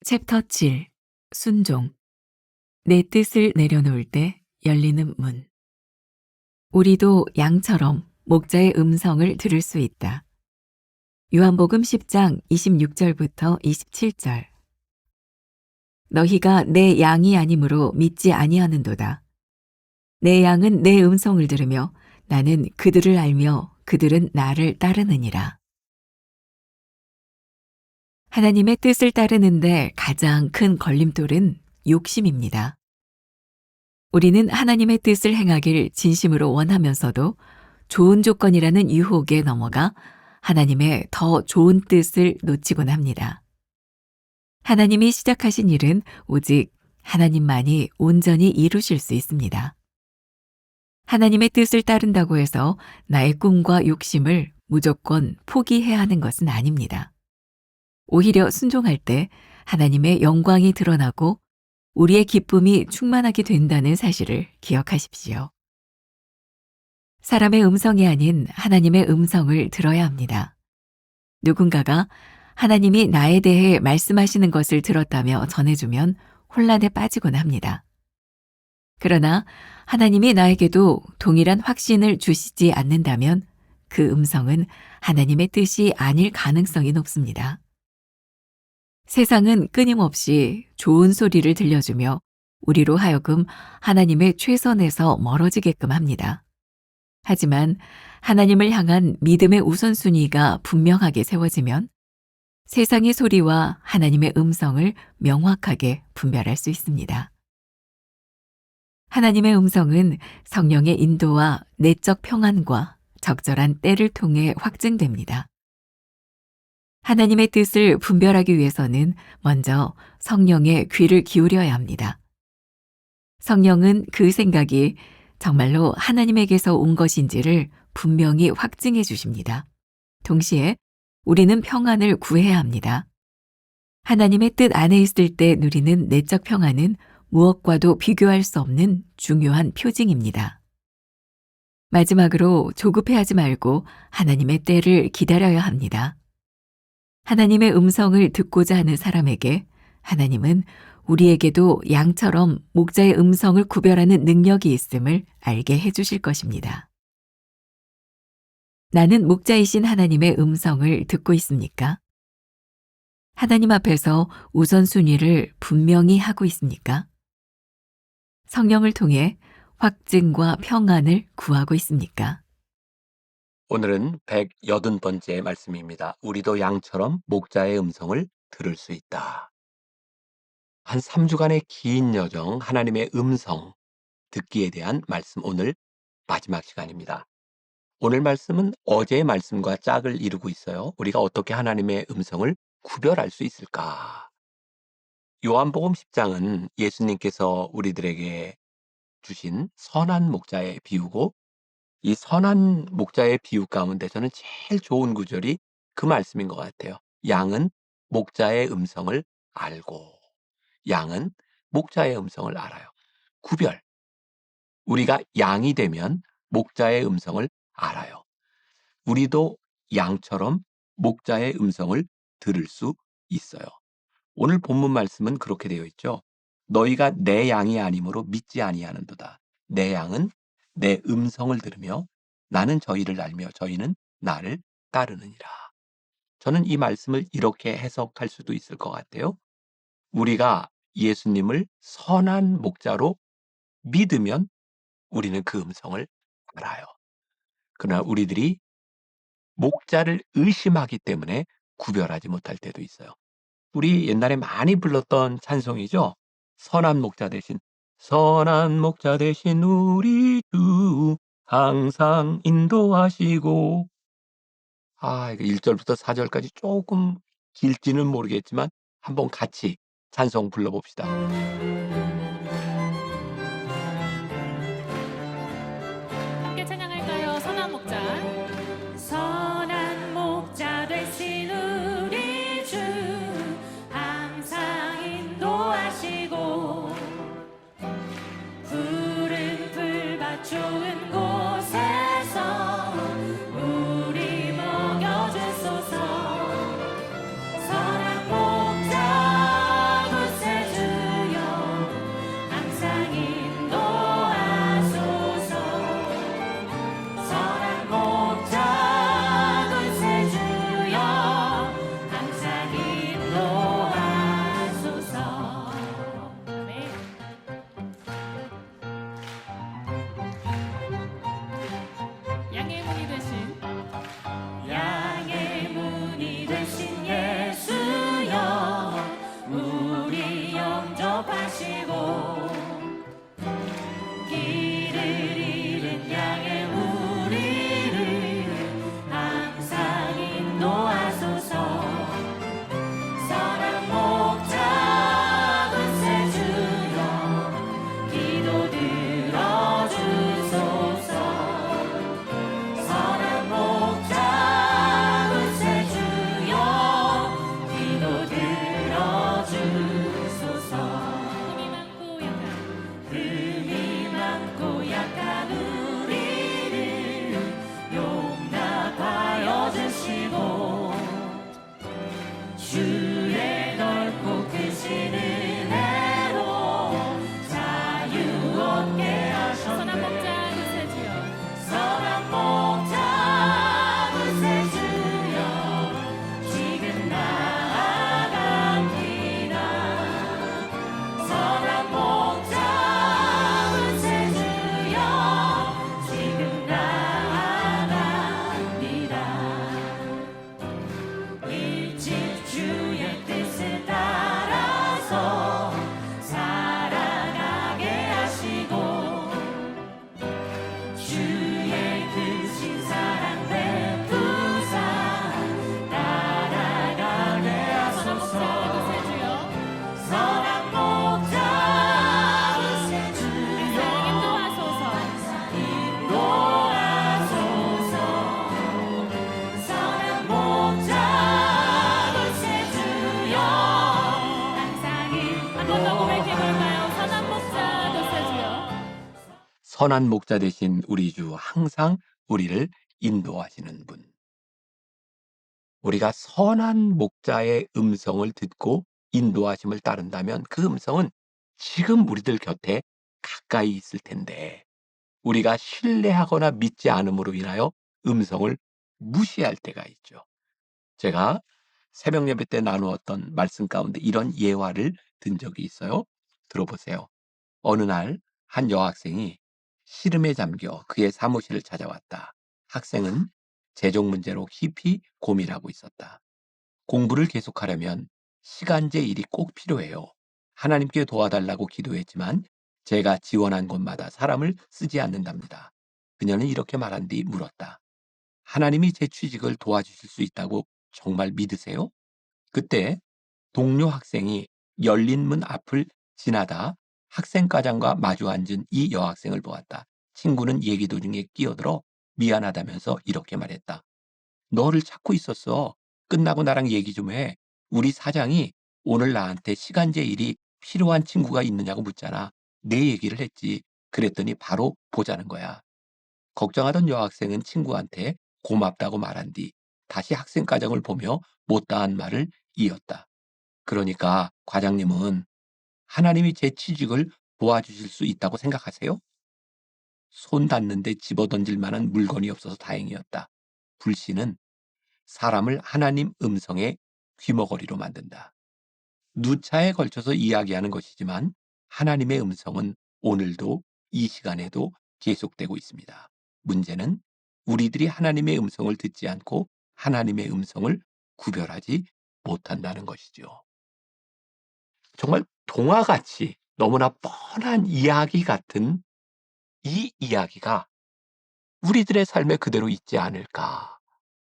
챕터 7. 순종. 내 뜻을 내려놓을 때 열리는 문. 우리도 양처럼 목자의 음성을 들을 수 있다. 요한복음 10장 26절부터 27절. 너희가 내 양이 아니므로 믿지 아니하는도다. 내 양은 내 음성을 들으며 나는 그들을 알며 그들은 나를 따르느니라. 하나님의 뜻을 따르는데 가장 큰 걸림돌은 욕심입니다. 우리는 하나님의 뜻을 행하길 진심으로 원하면서도 좋은 조건이라는 유혹에 넘어가 하나님의 더 좋은 뜻을 놓치곤 합니다. 하나님이 시작하신 일은 오직 하나님만이 온전히 이루실 수 있습니다. 하나님의 뜻을 따른다고 해서 나의 꿈과 욕심을 무조건 포기해야 하는 것은 아닙니다. 오히려 순종할 때 하나님의 영광이 드러나고 우리의 기쁨이 충만하게 된다는 사실을 기억하십시오. 사람의 음성이 아닌 하나님의 음성을 들어야 합니다. 누군가가 하나님이 나에 대해 말씀하시는 것을 들었다며 전해주면 혼란에 빠지곤 합니다. 그러나 하나님이 나에게도 동일한 확신을 주시지 않는다면 그 음성은 하나님의 뜻이 아닐 가능성이 높습니다. 세상은 끊임없이 좋은 소리를 들려주며 우리로 하여금 하나님의 최선에서 멀어지게끔 합니다. 하지만 하나님을 향한 믿음의 우선순위가 분명하게 세워지면 세상의 소리와 하나님의 음성을 명확하게 분별할 수 있습니다. 하나님의 음성은 성령의 인도와 내적 평안과 적절한 때를 통해 확증됩니다. 하나님의 뜻을 분별하기 위해서는 먼저 성령의 귀를 기울여야 합니다. 성령은 그 생각이 정말로 하나님에게서 온 것인지를 분명히 확증해 주십니다. 동시에 우리는 평안을 구해야 합니다. 하나님의 뜻 안에 있을 때 누리는 내적 평안은 무엇과도 비교할 수 없는 중요한 표징입니다. 마지막으로 조급해하지 말고 하나님의 때를 기다려야 합니다. 하나님의 음성을 듣고자 하는 사람에게 하나님은 우리에게도 양처럼 목자의 음성을 구별하는 능력이 있음을 알게 해주실 것입니다. 나는 목자이신 하나님의 음성을 듣고 있습니까? 하나님 앞에서 우선순위를 분명히 하고 있습니까? 성령을 통해 확증과 평안을 구하고 있습니까? 오늘은 180번째 말씀입니다. 우리도 양처럼 목자의 음성을 들을 수 있다. 한 3주간의 긴 여정, 하나님의 음성 듣기에 대한 말씀, 오늘 마지막 시간입니다. 오늘 말씀은 어제의 말씀과 짝을 이루고 있어요. 우리가 어떻게 하나님의 음성을 구별할 수 있을까? 요한복음 10장은 예수님께서 우리들에게 주신 선한 목자의 비유고, 이 선한 목자의 비유 가운데 저는 제일 좋은 구절이 그 말씀인 것 같아요. 양은 목자의 음성을 알고, 양은 목자의 음성을 알아요. 구별. 우리가 양이 되면 목자의 음성을 알아요. 우리도 양처럼 목자의 음성을 들을 수 있어요. 오늘 본문 말씀은 그렇게 되어 있죠. 너희가 내 양이 아니므로 믿지 아니하는도다. 내 양은 내 음성을 들으며 나는 저희를 알며 저희는 나를 따르느니라. 저는 이 말씀을 이렇게 해석할 수도 있을 것 같아요. 우리가 예수님을 선한 목자로 믿으면 우리는 그 음성을 알아요. 그러나 우리들이 목자를 의심하기 때문에 구별하지 못할 때도 있어요. 우리 옛날에 많이 불렀던 찬송이죠. 선한 목자 대신 우리 주 항상 인도하시고. 이거 1절부터 4절까지 조금 길지는 모르겠지만 한번 같이 찬송 불러봅시다. 함께 찬양할까요? 선한 목자. 선한 목자 되신 우리 주 항상 인도하시고 푸른 풀밭 좋은 곳에서 우리 먹여주소서. 선한 목자 선한 목자 되신 우리 주 항상 우리를 인도하시는 분. 우리가 선한 목자의 음성을 듣고 인도하심을 따른다면 그 음성은 지금 우리들 곁에 가까이 있을 텐데 우리가 신뢰하거나 믿지 않음으로 인하여 음성을 무시할 때가 있죠. 제가 새벽 예배 때 나누었던 말씀 가운데 이런 예화를 든 적이 있어요. 들어보세요. 어느 날 한 여학생이 시름에 잠겨 그의 사무실을 찾아왔다. 학생은 재정 문제로 깊이 고민하고 있었다. 공부를 계속하려면 시간제 일이 꼭 필요해요. 하나님께 도와달라고 기도했지만 제가 지원한 곳마다 사람을 쓰지 않는답니다. 그녀는 이렇게 말한 뒤 물었다. 하나님이 제 취직을 도와주실 수 있다고 정말 믿으세요? 그때 동료 학생이 열린 문 앞을 지나다 학생과장과 마주 앉은 이 여학생을 보았다. 친구는 얘기 도중에 끼어들어 미안하다면서 이렇게 말했다. 너를 찾고 있었어. 끝나고 나랑 얘기 좀 해. 우리 사장이 오늘 나한테 시간제 일이 필요한 친구가 있느냐고 묻잖아. 내 얘기를 했지. 그랬더니 바로 보자는 거야. 걱정하던 여학생은 친구한테 고맙다고 말한 뒤 다시 학생과장을 보며 못다한 말을 이었다. 그러니까 과장님은 하나님이 제 취직을 도와주실 수 있다고 생각하세요? 손 닿는데 집어던질 만한 물건이 없어서 다행이었다. 불신은 사람을 하나님 음성의 귀머거리로 만든다. 누차에 걸쳐서 이야기하는 것이지만 하나님의 음성은 오늘도 이 시간에도 계속되고 있습니다. 문제는 우리들이 하나님의 음성을 듣지 않고 하나님의 음성을 구별하지 못한다는 것이죠. 정말 동화같이 너무나 뻔한 이야기 같은 이 이야기가 우리들의 삶에 그대로 있지 않을까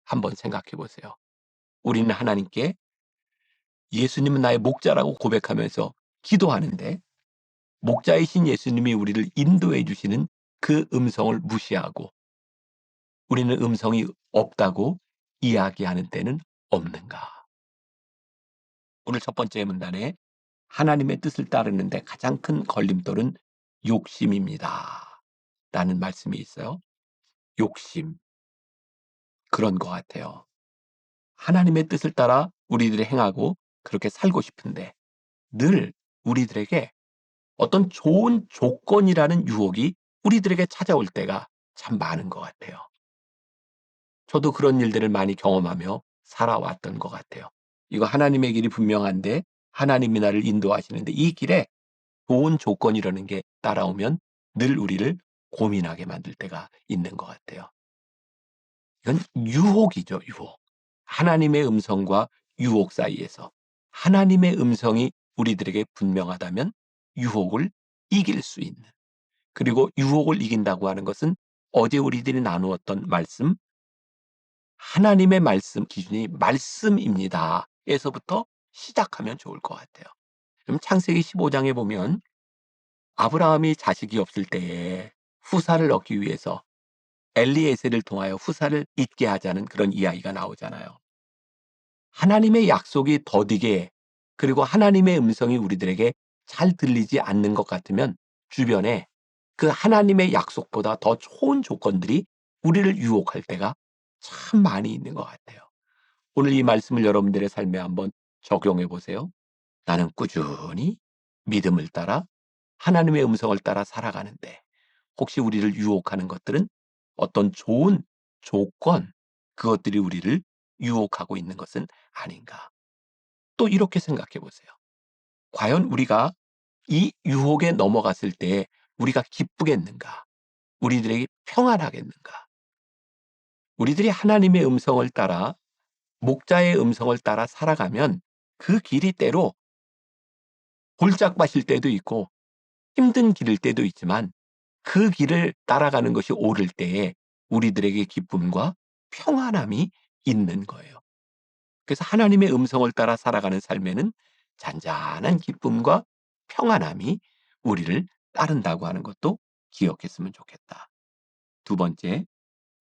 한번 생각해 보세요. 우리는 하나님께 예수님은 나의 목자라고 고백하면서 기도하는데 목자이신 예수님이 우리를 인도해 주시는 그 음성을 무시하고 우리는 음성이 없다고 이야기하는 때는 없는가? 오늘 첫 번째 문단에 하나님의 뜻을 따르는데 가장 큰 걸림돌은 욕심입니다. 라는 말씀이 있어요. 욕심. 그런 것 같아요. 하나님의 뜻을 따라 우리들이 행하고 그렇게 살고 싶은데 늘 우리들에게 어떤 좋은 조건이라는 유혹이 우리들에게 찾아올 때가 참 많은 것 같아요. 저도 그런 일들을 많이 경험하며 살아왔던 것 같아요. 이거 하나님의 길이 분명한데 하나님이 나를 인도하시는데 이 길에 좋은 조건이라는 게 따라오면 늘 우리를 고민하게 만들 때가 있는 것 같아요. 이건 유혹이죠, 유혹. 하나님의 음성과 유혹 사이에서 하나님의 음성이 우리들에게 분명하다면 유혹을 이길 수 있는, 그리고 유혹을 이긴다고 하는 것은 어제 우리들이 나누었던 말씀, 하나님의 말씀 기준이 말씀입니다. 에서부터 시작하면 좋을 것 같아요. 그럼 창세기 15장에 보면 아브라함이 자식이 없을 때에 후사를 얻기 위해서 엘리에셀을 통하여 후사를 있게 하자는 그런 이야기가 나오잖아요. 하나님의 약속이 더디게 그리고 하나님의 음성이 우리들에게 잘 들리지 않는 것 같으면 주변에 그 하나님의 약속보다 더 좋은 조건들이 우리를 유혹할 때가 참 많이 있는 것 같아요. 오늘 이 말씀을 여러분들의 삶에 한번 적용해 보세요. 나는 꾸준히 믿음을 따라 하나님의 음성을 따라 살아가는데 혹시 우리를 유혹하는 것들은 어떤 좋은 조건, 그것들이 우리를 유혹하고 있는 것은 아닌가. 또 이렇게 생각해 보세요. 과연 우리가 이 유혹에 넘어갔을 때 우리가 기쁘겠는가? 우리들에게 평안하겠는가? 우리들이 하나님의 음성을 따라 목자의 음성을 따라 살아가면 그 길이 때로 골짝 빠실 때도 있고 힘든 길일 때도 있지만 그 길을 따라가는 것이 옳을 때에 우리들에게 기쁨과 평안함이 있는 거예요. 그래서 하나님의 음성을 따라 살아가는 삶에는 잔잔한 기쁨과 평안함이 우리를 따른다고 하는 것도 기억했으면 좋겠다. 두 번째,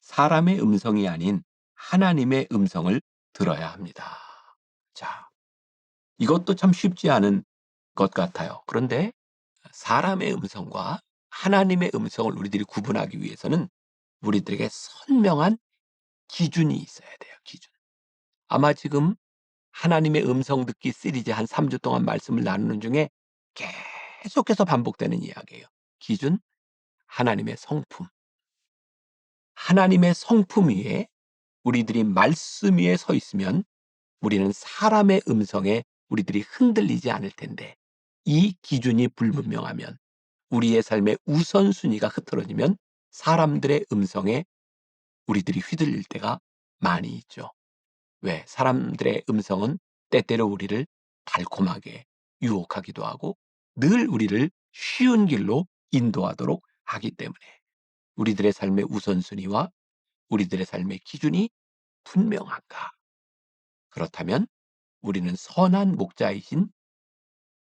사람의 음성이 아닌 하나님의 음성을 들어야 합니다. 자, 이것도 참 쉽지 않은 것 같아요. 그런데 사람의 음성과 하나님의 음성을 우리들이 구분하기 위해서는 우리들에게 선명한 기준이 있어야 돼요. 기준. 아마 지금 하나님의 음성 듣기 시리즈 한 3주 동안 말씀을 나누는 중에 계속해서 반복되는 이야기예요. 기준, 하나님의 성품. 하나님의 성품 위에 우리들이 말씀 위에 서 있으면 우리는 사람의 음성에 우리들이 흔들리지 않을 텐데, 이 기준이 불분명하면, 우리의 삶의 우선순위가 흐트러지면 사람들의 음성에 우리들이 휘둘릴 때가 많이 있죠. 왜? 사람들의 음성은 때때로 우리를 달콤하게 유혹하기도 하고 늘 우리를 쉬운 길로 인도하도록 하기 때문에 우리들의 삶의 우선순위와 우리들의 삶의 기준이 분명한가? 그렇다면 우리는 선한 목자이신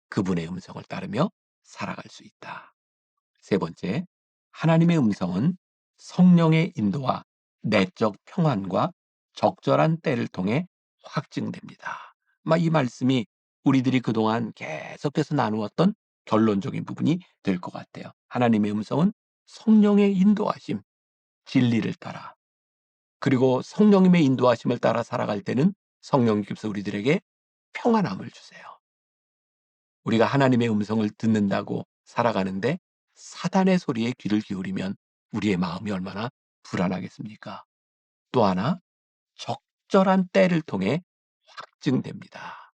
그분의 음성을 따르며 살아갈 수 있다. 세 번째, 하나님의 음성은 성령의 인도와 내적 평안과 적절한 때를 통해 확증됩니다. 이 말씀이 우리들이 그동안 계속해서 나누었던 결론적인 부분이 될 것 같아요. 하나님의 음성은 성령의 인도하심, 진리를 따라, 그리고 성령님의 인도하심을 따라 살아갈 때는 성령님께서 우리들에게 평안함을 주세요. 우리가 하나님의 음성을 듣는다고 살아가는데 사단의 소리에 귀를 기울이면 우리의 마음이 얼마나 불안하겠습니까? 또 하나, 적절한 때를 통해 확증됩니다.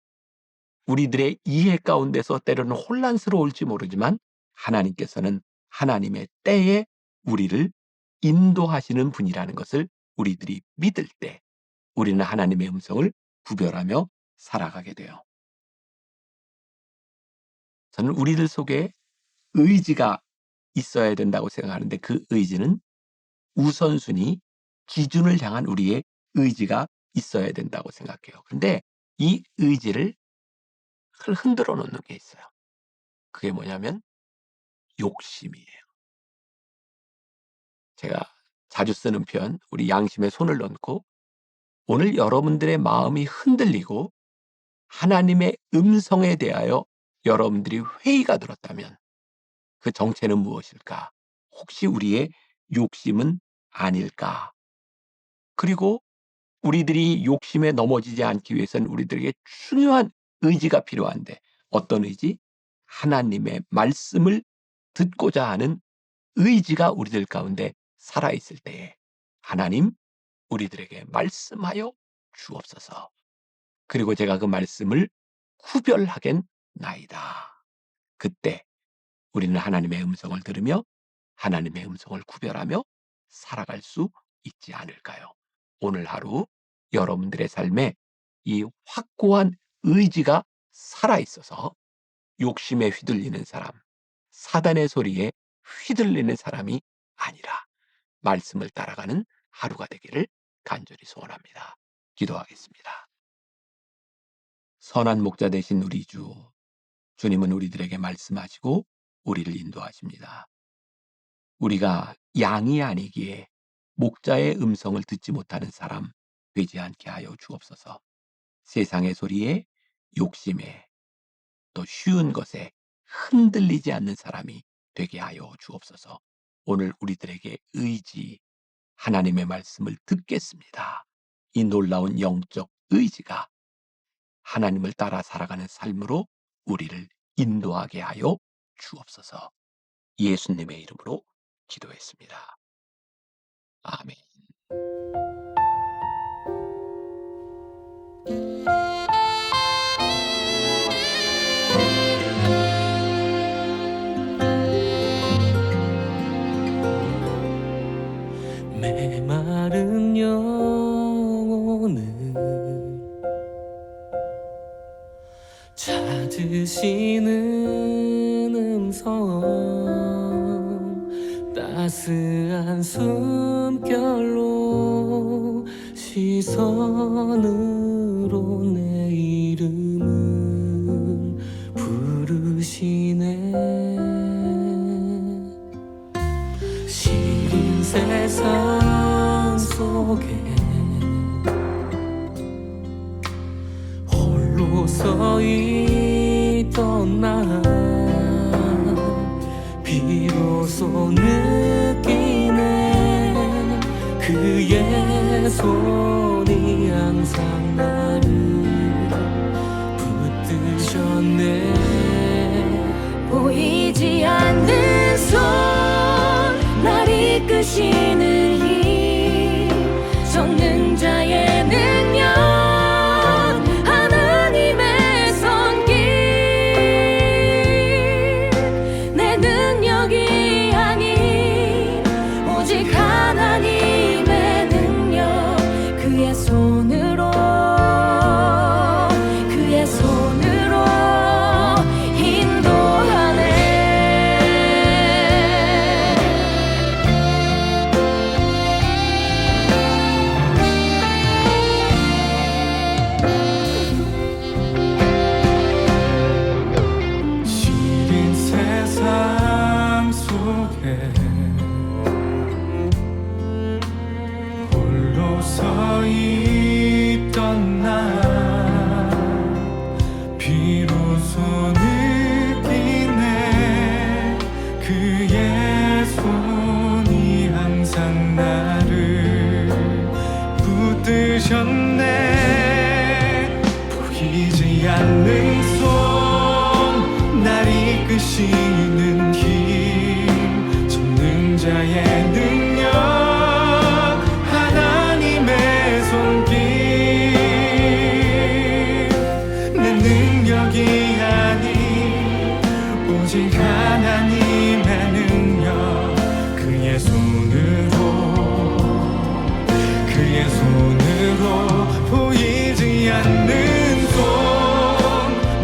우리들의 이해 가운데서 때로는 혼란스러울지 모르지만 하나님께서는 하나님의 때에 우리를 인도하시는 분이라는 것을 우리들이 믿을 때 우리는 하나님의 음성을 구별하며 살아가게 돼요. 저는 우리들 속에 의지가 있어야 된다고 생각하는데, 그 의지는 우선순위, 기준을 향한 우리의 의지가 있어야 된다고 생각해요. 그런데 이 의지를 흔들어 놓는 게 있어요. 그게 뭐냐면 욕심이에요. 제가 자주 쓰는 표현, 우리 양심에 손을 얹고 오늘 여러분들의 마음이 흔들리고 하나님의 음성에 대하여 여러분들이 회의가 들었다면 그 정체는 무엇일까? 혹시 우리의 욕심은 아닐까? 그리고 우리들이 욕심에 넘어지지 않기 위해서는 우리들에게 중요한 의지가 필요한데, 어떤 의지? 하나님의 말씀을 듣고자 하는 의지가 우리들 가운데 살아있을 때에 하나님, 우리들에게 말씀하여 주옵소서. 그리고 제가 그 말씀을 구별하겠나이다. 그때 우리는 하나님의 음성을 들으며 하나님의 음성을 구별하며 살아갈 수 있지 않을까요? 오늘 하루 여러분들의 삶에 이 확고한 의지가 살아있어서 욕심에 휘둘리는 사람, 사단의 소리에 휘둘리는 사람이 아니라 말씀을 따라가는 하루가 되기를 간절히 소원합니다. 기도하겠습니다. 선한 목자 되신 우리 주, 주님은 우리들에게 말씀하시고 우리를 인도하십니다. 우리가 양이 아니기에 목자의 음성을 듣지 못하는 사람 되지 않게 하여 주옵소서. 세상의 소리에, 욕심에, 또 쉬운 것에 흔들리지 않는 사람이 되게 하여 주옵소서. 오늘 우리들에게 의지, 하나님의 말씀을 듣겠습니다. 이 놀라운 영적 의지가 하나님을 따라 살아가는 삶으로 우리를 인도하게 하여 주옵소서. 예수님의 이름으로 기도했습니다. 아멘. 메마른 영혼을 찾으시는 음성, 따스한 숨결로 시선으로 내 이름을 부르시네. 시린 세상 속에 홀로 서 있던 나 비로소 그의 손이 항상 나를 붙드셨네. 보이지 않는 손, 날 이끄시는 힘, 전능자의 능력, 하나님의 손길. 내 능력이 아닌 오직 하나님의 능력, 그의 손으로, 그의 손으로 인도하네. 시린 세상 속에 홀로 서 있던 나 비로소 느끼네. 그의 손이 항상 나를 붙드셨네. 보이지 않는 손, 날 이끄시는 힘, 전능자의 능력, 하나님의 손길. 내 능력이 아닌 오직 하나님의 능력, 그의 손으로, 그의 손으로. 보이지 않는 손,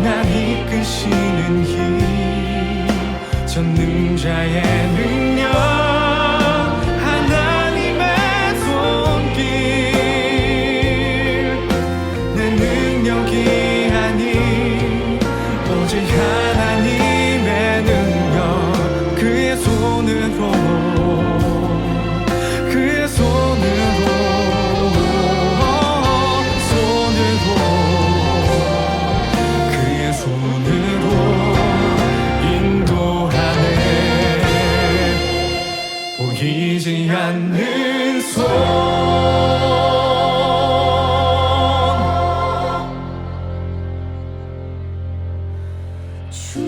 날 이끄시는 힘, 전능자의 능력, 하나님의 손길. 내 능력이 아닌 오직 하나님의 능력, 그의 손으로, 그의 손으로, 손으로, 그의 손으로 인도하네. 보이지 않는 손. 주